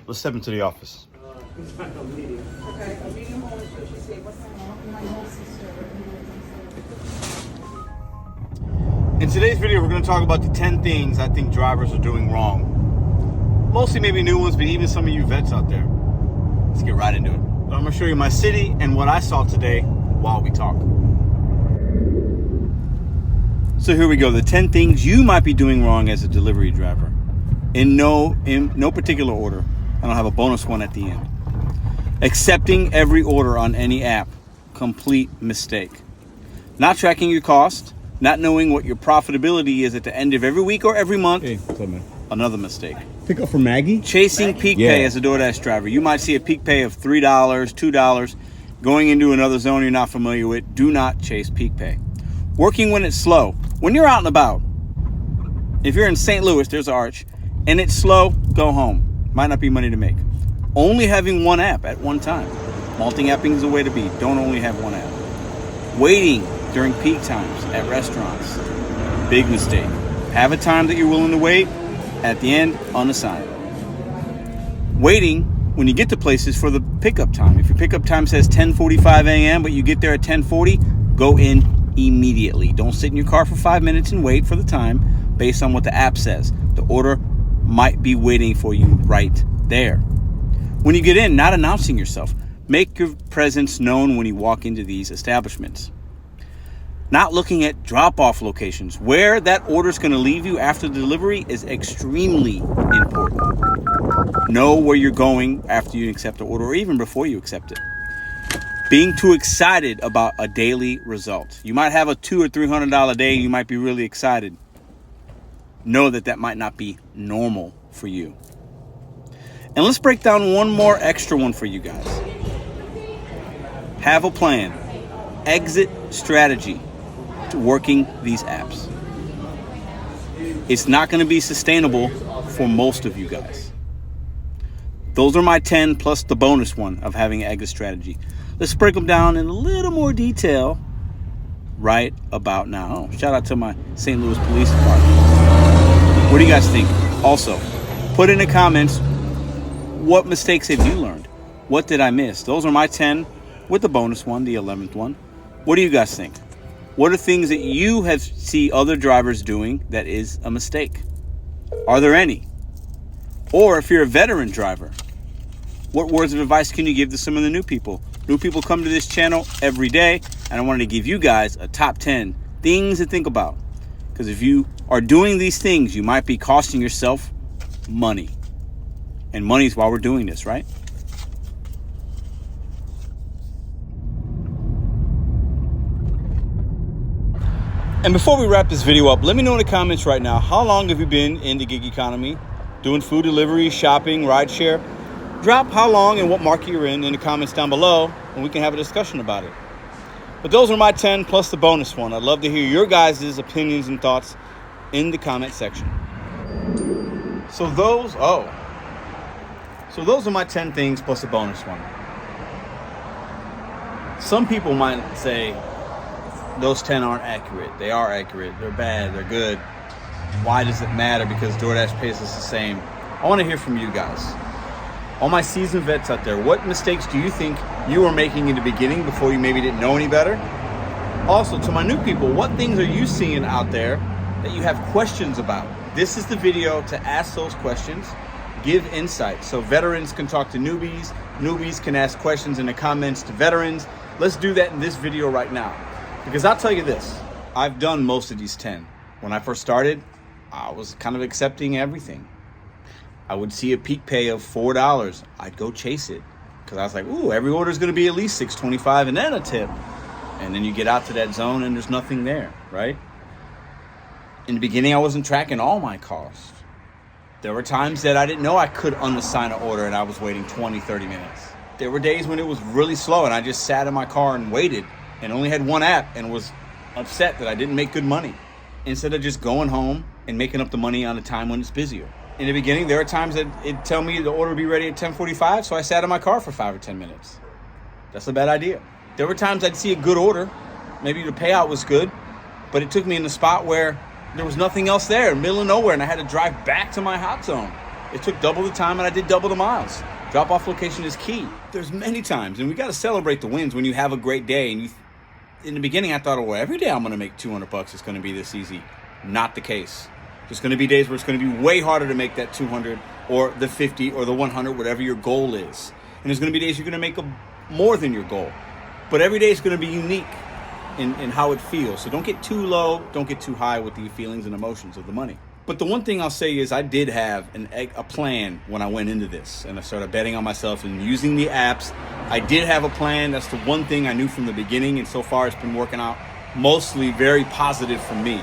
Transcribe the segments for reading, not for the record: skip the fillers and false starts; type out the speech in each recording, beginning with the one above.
let's step into the office. Okay, a medium or should she say what's In today's video, we're going to talk about the 10 things I think drivers are doing wrong. Mostly maybe new ones, but even some of you vets out there. Let's get right into it. I'm going to show you my city and what I saw today while we talk. So here we go. The 10 things you might be doing wrong as a delivery driver. In no particular order. I don't have a bonus one at the end. Accepting every order on any app. Complete mistake. Not tracking your cost. Not knowing what your profitability is at the end of every week or every month. Hey, what's up, man? Another mistake. Pick up for Maggie? Chasing peak pay as a Doordash driver. You might see a peak pay of $3, $2 going into another zone you're not familiar with. Do not chase peak pay. Working when it's slow. When you're out and about. If you're in St. Louis, there's Arch, and it's slow, go home. Might not be money to make. Only having one app at one time. Multi-apping is the way to be. Don't only have one app. Waiting during peak times at restaurants. Big mistake. Have a time that you're willing to wait. At the end, unassigned. Waiting when you get to places for the pickup time. If your pickup time says 10:45 a.m., but you get there at 10:40, go in immediately. Don't sit in your car for 5 minutes and wait for the time based on what the app says. The order might be waiting for you right there. When you get in, not announcing yourself. Make your presence known when you walk into these establishments. Not looking at drop-off locations. Where that order is going to leave you after the delivery is extremely important. Know where you're going after you accept the order or even before you accept it. Being too excited about a daily result. You might have a $200 or $300 day and you might be really excited. Know that that might not be normal for you. And let's break down one more extra one for you guys. Have a plan. Exit strategy to working these apps. It's not going to be sustainable for most of you guys. Those are my 10 plus the bonus one of having an exit strategy. Let's break them down in a little more detail right about now. Shout out to my St. Louis Police Department. What do you guys think? Also, put in the comments, what mistakes have you learned? What did I miss? Those are my 10 with the bonus one, the 11th one. What do you guys think? What are things that you have see other drivers doing that is a mistake? Are there any? Or if you're a veteran driver, what words of advice can you give to some of the new people? New people come to this channel every day, and I wanted to give you guys a top 10 things to think about. Because if you are doing these things, you might be costing yourself money. And money's why we're doing this, right? And before we wrap this video up, let me know in the comments right now, how long have you been in the gig economy? Doing food delivery, shopping, rideshare? Drop how long and what market you're in the comments down below, and we can have a discussion about it. But those are my 10 plus the bonus one. I'd love to hear your guys' opinions and thoughts in the comment section. So those are my 10 things plus a bonus one. Some people might say those 10 aren't accurate. They are accurate. They're bad. They're good. Why does it matter? Because DoorDash pays us the same. I want to hear from you guys. All my seasoned vets out there, what mistakes do you think you were making in the beginning before you maybe didn't know any better? Also, to my new people, what things are you seeing out there that you have questions about? This is the video to ask those questions, give insight. So veterans can talk to newbies, newbies can ask questions in the comments to veterans. Let's do that in this video right now. Because I'll tell you this, I've done most of these 10. When I first started, I was kind of accepting everything. I would see a peak pay of $4. I'd go chase it. Because I was like, ooh, every order is going to be at least $6.25 and then a tip. And then you get out to that zone and there's nothing there, right? In the beginning, I wasn't tracking all my costs. There were times that I didn't know I could unassign an order and I was waiting 20, 30 minutes. There were days when it was really slow and I just sat in my car and waited and only had one app and was upset that I didn't make good money instead of just going home and making up the money on a time when it's busier. In the beginning, there were times that it'd tell me the order would be ready at 10:45, so I sat in my car for 5 or 10 minutes. That's a bad idea. There were times I'd see a good order, maybe the payout was good, but it took me in a spot where there was nothing else there, in the middle of nowhere, and I had to drive back to my hot zone. It took double the time and I did double the miles. Drop-off location is key. There's many times, and we got to celebrate the wins when you have a great day. And in the beginning, I thought, oh, well, every day I'm going to make $200. It's going to be this easy. Not the case. There's going to be days where it's going to be way harder to make that 200 or the 50 or the 100, whatever your goal is. And there's going to be days you're going to make more than your goal. But every day is going to be unique in how it feels. So don't get too low, don't get too high with the feelings and emotions of the money. But the one thing I'll say is I did have a plan when I went into this, and I started betting on myself and using the apps. I did have a plan. That's the one thing I knew from the beginning, and so far it's been working out mostly very positive for me.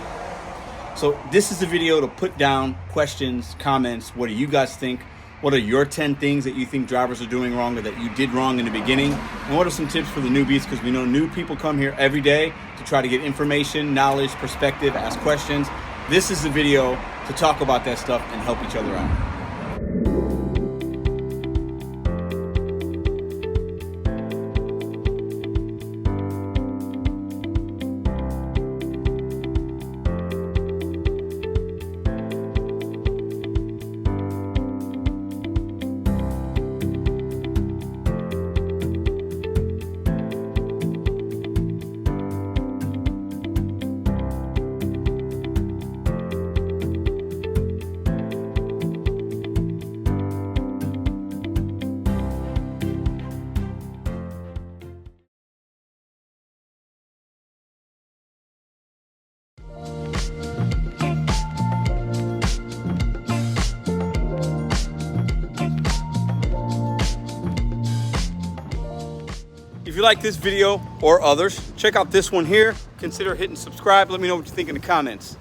So this is a video to put down questions, comments. What do you guys think? What are your 10 things that you think drivers are doing wrong or that you did wrong in the beginning? And what are some tips for the newbies? Because we know new people come here every day to try to get information, knowledge, perspective, ask questions. This is the video to talk about that stuff and help each other out. If you like this video or others, check out this one here. Consider hitting subscribe. Let me know what you think in the comments.